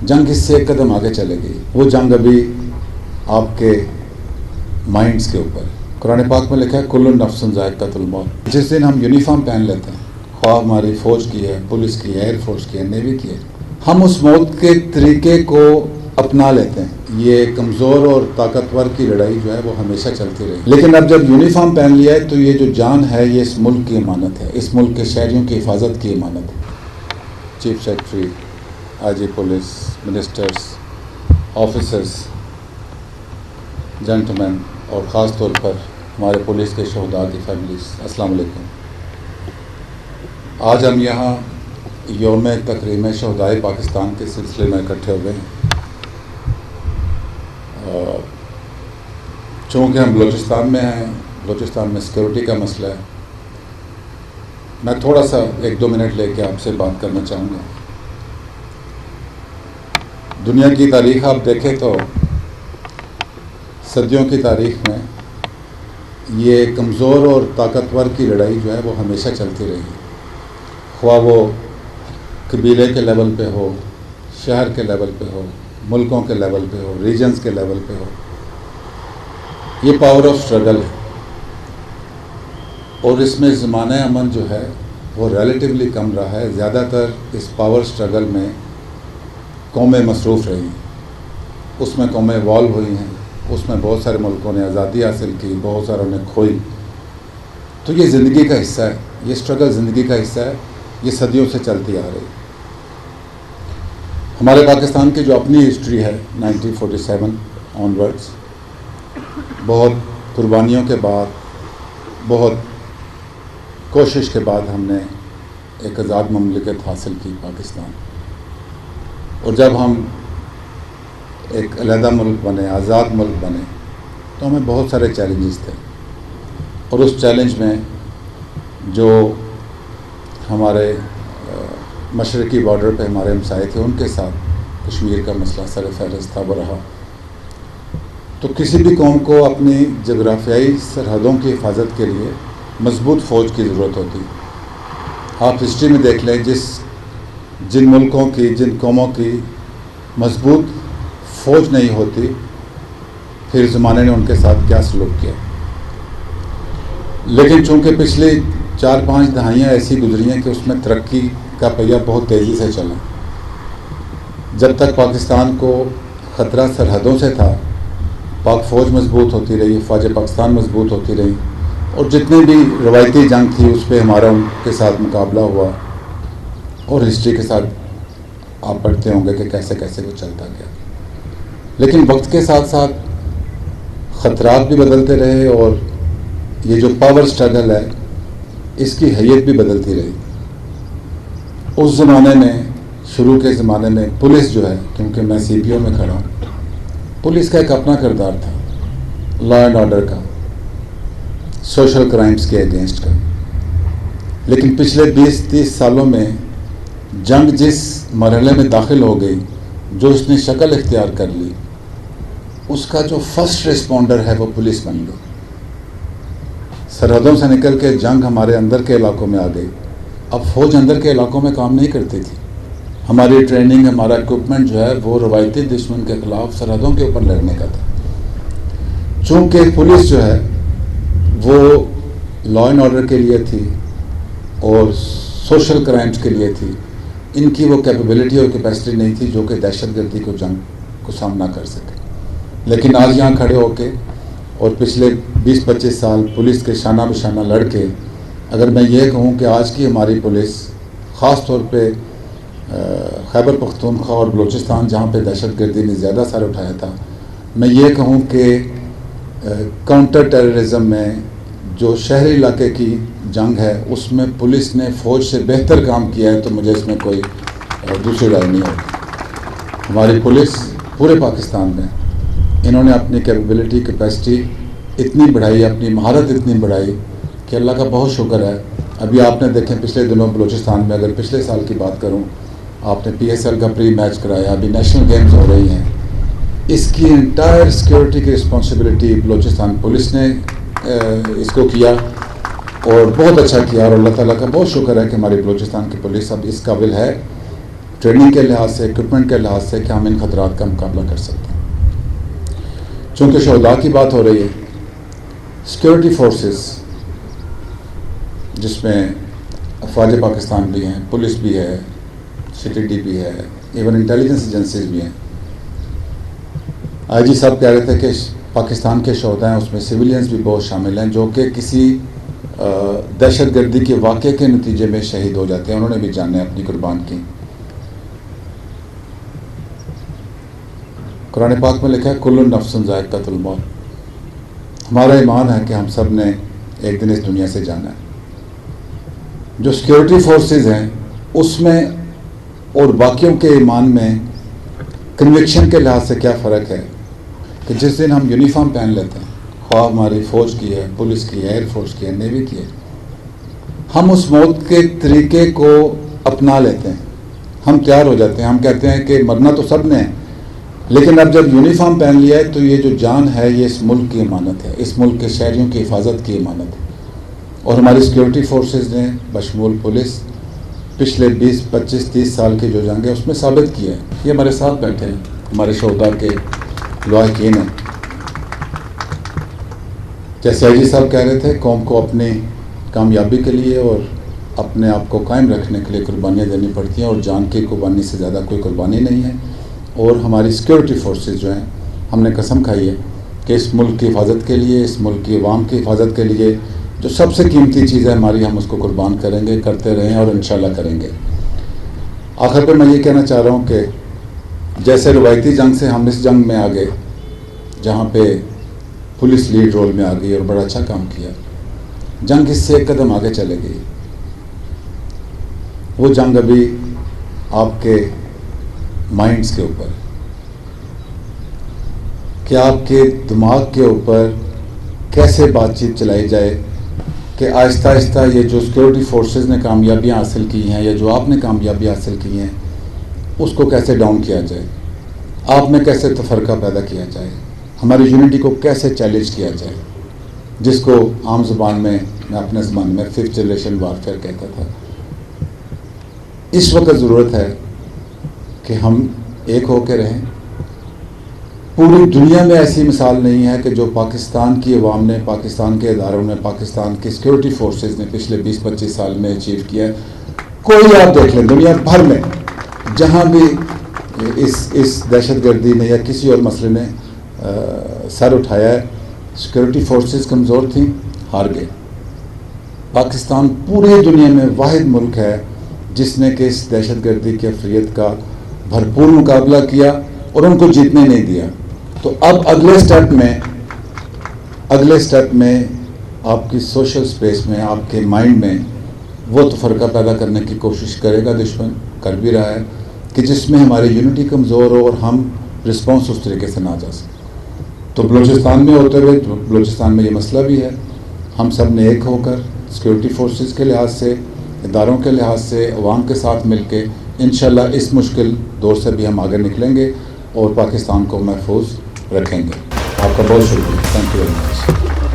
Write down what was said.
جنگ اس سے ایک قدم آگے چلے گی. وہ جنگ ابھی آپ کے مائنڈز کے اوپر. قرآن پاک میں لکھا ہے کل نفس ذائقۃ الموت. جس دن ہم یونیفارم پہن لیتے ہیں، خواہ ہماری فوج کی ہے، پولیس کی ہے، ایئر فورس کی ہے، نیوی کی ہے، ہم اس موت کے طریقے کو اپنا لیتے ہیں. یہ کمزور اور طاقتور کی لڑائی جو ہے وہ ہمیشہ چلتی رہی. لیکن اب جب یونیفارم پہن لیا ہے تو یہ جو جان ہے یہ اس ملک کی امانت ہے، اس ملک کے شہریوں کی حفاظت کی امانت ہے. Chief secretary, I G police, ministers, officers, gentleman اور خاص طور پر ہمارے پولیس کے شہداء کی فیملیز، السلام علیکم. آج ہم یہاں یوم تکریم شہدائے پاکستان کے سلسلے میں اکٹھے ہوئے ہیں. چونکہ ہم بلوچستان میں ہیں، بلوچستان میں سیکورٹی کا مسئلہ ہے، میں تھوڑا سا 1-2 منٹ لے کے آپ سے بات کرنا چاہوں گا. دنیا کی تاریخ آپ دیکھیں تو صدیوں کی تاریخ میں یہ کمزور اور طاقتور کی لڑائی جو ہے وہ ہمیشہ چلتی رہی. خواہ وہ قبیلے کے لیول پہ ہو، شہر کے لیول پہ ہو، ملکوں کے لیول پہ ہو، ریجنز کے لیول پہ ہو. یہ پاور آف سٹرگل ہے اور اس میں زمانہ امن جو ہے وہ ریلیٹیولی کم رہا ہے. زیادہ تر اس پاور سٹرگل میں قومیں مصروف رہی ہیں، اس میں قومیں ایوالو ہوئی ہیں، اس میں بہت سارے ملکوں نے آزادی حاصل کی، بہت ساروں نے کھوئی. تو یہ زندگی کا حصہ ہے، یہ سٹرگل زندگی کا حصہ ہے، یہ صدیوں سے چلتی آ رہی. ہمارے پاکستان کی جو اپنی ہسٹری ہے 1947 آنورڈس، بہت قربانیوں کے بعد، بہت کوشش کے بعد ہم نے ایک آزاد مملکت حاصل کی پاکستان. اور جب ہم ایک علیحدہ ملک بنے، آزاد ملک بنے، تو ہمیں بہت سارے چیلنجز تھے. اور اس چیلنج میں جو ہمارے مشرقی بارڈر پہ ہمارے ہمسائے تھے، ان کے ساتھ کشمیر کا مسئلہ سر فہرست تھا، وہ رہا. تو کسی بھی قوم کو اپنی جغرافیائی سرحدوں کی حفاظت کے لیے مضبوط فوج کی ضرورت ہوتی. آپ ہسٹری میں دیکھ لیں، جن ملکوں کی، جن قوموں کی مضبوط فوج نہیں ہوتی، پھر زمانے نے ان کے ساتھ کیا سلوک کیا. لیکن چونکہ پچھلی 4-5 دہائیاں ایسی گزری ہیں کہ اس میں ترقی کا پہیہ بہت تیزی سے چلا. جب تک پاکستان کو خطرہ سرحدوں سے تھا، پاک فوج مضبوط ہوتی رہی، فوج پاکستان مضبوط ہوتی رہی، اور جتنی بھی روایتی جنگ تھی اس پہ ہمارا ان کے ساتھ مقابلہ ہوا. اور ہسٹری کے ساتھ آپ پڑھتے ہوں گے کہ کیسے کیسے وہ چلتا گیا. لیکن وقت کے ساتھ ساتھ خطرات بھی بدلتے رہے، اور یہ جو پاور سٹرگل ہے اس کی حیت بھی بدلتی رہی. اس زمانے میں، شروع کے زمانے میں پولیس جو ہے، کیونکہ میں سی پی او میں کھڑا ہوں، پولیس کا ایک اپنا کردار تھا، لا اینڈ آرڈر کا، سوشل کرائمز کے اگینسٹ کا. لیکن پچھلے 20-30 سالوں میں جنگ جس مرحلے میں داخل ہو گئی، جو اس نے شکل اختیار کر لی، اس کا جو فرسٹ رسپونڈر ہے وہ پولیس بن گئی. سرحدوں سے نکل کے جنگ ہمارے اندر کے علاقوں میں آ گئی. اب فوج اندر کے علاقوں میں کام نہیں کرتی تھی. ہماری ٹریننگ، ہمارا اکوپمنٹ جو ہے وہ روایتی دشمن کے خلاف سرحدوں کے اوپر لڑنے کا تھا. چونکہ پولیس جو ہے وہ لا اینڈ آرڈر کے لیے تھی اور سوشل کرائمز کے لیے تھی، ان کی وہ کیپیبلٹی اور کیپیسٹی نہیں تھی جو کہ دہشت گردی کو، جنگ کو سامنا کر سکے. لیکن آج یہاں کھڑے ہو کے اور پچھلے 20-25 سال پولیس کے شانہ بشانہ لڑ کے، اگر میں یہ کہوں کہ آج کی ہماری پولیس، خاص طور پہ خیبر پختونخوا اور بلوچستان جہاں پہ دہشت گردی نے زیادہ سر اٹھایا تھا، میں یہ کہوں کہ کاؤنٹر ٹیررزم میں جو شہری علاقے کی جنگ ہے اس میں پولیس نے فوج سے بہتر کام کیا ہے. تو مجھے اس میں کوئی دوسری رائے نہیں ہوتی. ہماری پولیس پورے پاکستان میں انہوں نے اپنی کیپیبلٹی، کیپیسٹی اتنی بڑھائی، اپنی مہارت اتنی بڑھائی کہ اللہ کا بہت شکر ہے. ابھی آپ نے دیکھیں پچھلے دنوں بلوچستان میں، اگر پچھلے سال کی بات کروں، آپ نے پی ایس ایل کا پری میچ کرایا، ابھی نیشنل گیمز ہو رہی ہیں. اس کی انٹائر سیکیورٹی کی رسپانسبلٹی بلوچستان پولیس نے اس کو کیا اور بہت اچھا کیا. اور اللہ تعالیٰ کا بہت شکر ہے کہ ہماری بلوچستان کی پولیس اب اس قابل ہے ٹریننگ کے لحاظ سے، اکوپمنٹ کے لحاظ سے کہ ہم ان خطرات کا مقابلہ کر سکتے ہیں۔ چونکہ شہداء کی بات ہو رہی ہے، سیکورٹی فورسز جس میں افواج پاکستان بھی ہیں، پولیس بھی ہے، CTD بھی ہے، ایون انٹیلیجنس ایجنسیز بھی ہیں۔ IG صاحب کہہ رہے تھے کہ پاکستان کے شہداء ہیں، اس میں سویلینز بھی بہت شامل ہیں جو کہ کسی دہشت گردی کے واقعے کے نتیجے میں شہید ہو جاتے ہیں، انہوں نے بھی جانیں اپنی قربان کی۔ قرآن پاک میں لکھا ہے کل نفس ذائقۃ الموت۔ ہمارا ایمان ہے کہ ہم سب نے ایک دن اس دنیا سے جانا ہے۔ جو سیکورٹی فورسز ہیں اس میں اور باقیوں کے ایمان میں کنوکشن کے لحاظ سے کیا فرق ہے کہ جس دن ہم یونیفارم پہن لیتے ہیں، خواہ ہماری فوج کی ہے، پولیس کی ہے، ایئر فورس کی ہے، نیوی کی ہے، ہم اس موت کے طریقے کو اپنا لیتے ہیں، ہم تیار ہو جاتے ہیں، ہم کہتے ہیں کہ مرنا تو سب نے ہے، لیکن اب جب یونیفارم پہن لیا ہے تو یہ جو جان ہے یہ اس ملک کی امانت ہے، اس ملک کے شہریوں کی حفاظت کی امانت ہے۔ اور ہماری سیکورٹی فورسز نے بشمول پولیس پچھلے 20، 25، 30 سال کی جو جنگ ہے اس میں ثابت کیا ہے۔ یہ ہمارے ساتھ بیٹھے ہیں، ہمارے شہداء کے لواحقین ہیں۔ جیسے IG صاحب کہہ رہے تھے، قوم کو اپنی کامیابی کے لیے اور اپنے آپ کو قائم رکھنے کے لیے قربانیاں دینی پڑتی ہیں، اور جان کی قربانی سے زیادہ کوئی قربانی نہیں ہے۔ اور ہماری سیکورٹی فورسز جو ہیں، ہم نے قسم کھائی ہے کہ اس ملک کی حفاظت کے لیے، اس ملک کی عوام کی حفاظت کے لیے جو سب سے قیمتی چیز ہے ہماری، ہم اس کو قربان کریں گے، کرتے رہیں اور انشاءاللہ کریں گے۔ آخر پہ میں یہ کہنا چاہ رہا ہوں کہ جیسے روایتی جنگ سے ہم اس جنگ میں آ گئے جہاں پہ پولیس لیڈ رول میں آ گئی اور بڑا اچھا کام کیا، جنگ اس سے ایک قدم آگے چلے گئی۔ وہ جنگ ابھی آپ کے مائنڈز کے اوپر ہے کہ آپ کے دماغ کے اوپر کیسے بات چیت چلائی جائے کہ آہستہ آہستہ یہ جو سیکورٹی فورسز نے کامیابیاں حاصل کی ہیں یا جو آپ نے کامیابیاں حاصل کی ہیں اس کو کیسے ڈاؤن کیا جائے، آپ میں کیسے تفرقہ پیدا کیا جائے، ہماری یونٹی کو کیسے چیلنج کیا جائے، جس کو عام زبان میں اپنے زبان میں 5th جنریشن وارفیئر کہتا تھا۔ اس وقت ضرورت ہے کہ ہم ایک ہو کے رہیں۔ پوری دنیا میں ایسی مثال نہیں ہے کہ جو پاکستان کی عوام نے، پاکستان کے اداروں نے، پاکستان کی سیکورٹی فورسز نے پچھلے 20-25 سال میں اچیو کیا ہے۔ کوئی آپ دیکھ لیں دنیا بھر میں جہاں بھی اس دہشت گردی نے یا کسی اور مسئلے نے سر اٹھایا ہے، سیکورٹی فورسز کمزور تھیں، ہار گئے۔ پاکستان پوری دنیا میں واحد ملک ہے جس نے کہ اس دہشت گردی کی افریت کا بھرپور مقابلہ کیا اور ان کو جیتنے نہیں دیا۔ تو اب اگلے سٹیپ میں آپ کی سوشل سپیس میں، آپ کے مائنڈ میں وہ تفرقہ پیدا کرنے کی کوشش کرے گا، دشمن کر بھی رہا ہے، کہ جس میں ہماری یونٹی کمزور ہو اور ہم رسپانس اس طریقے سے نہ جا سکیں۔ تو بلوچستان میں ہوتے ہوئے، بلوچستان میں یہ مسئلہ بھی ہے، ہم سب نے ایک ہو کر سیکورٹی فورسز کے لحاظ سے، اداروں کے لحاظ سے، عوام کے ساتھ مل کے انشاءاللہ اس مشکل دور سے بھی ہم آگے نکلیں گے اور پاکستان کو محفوظ رکھیں گے۔ آپ کا بہت شکریہ، تھینک یو ویری مچ۔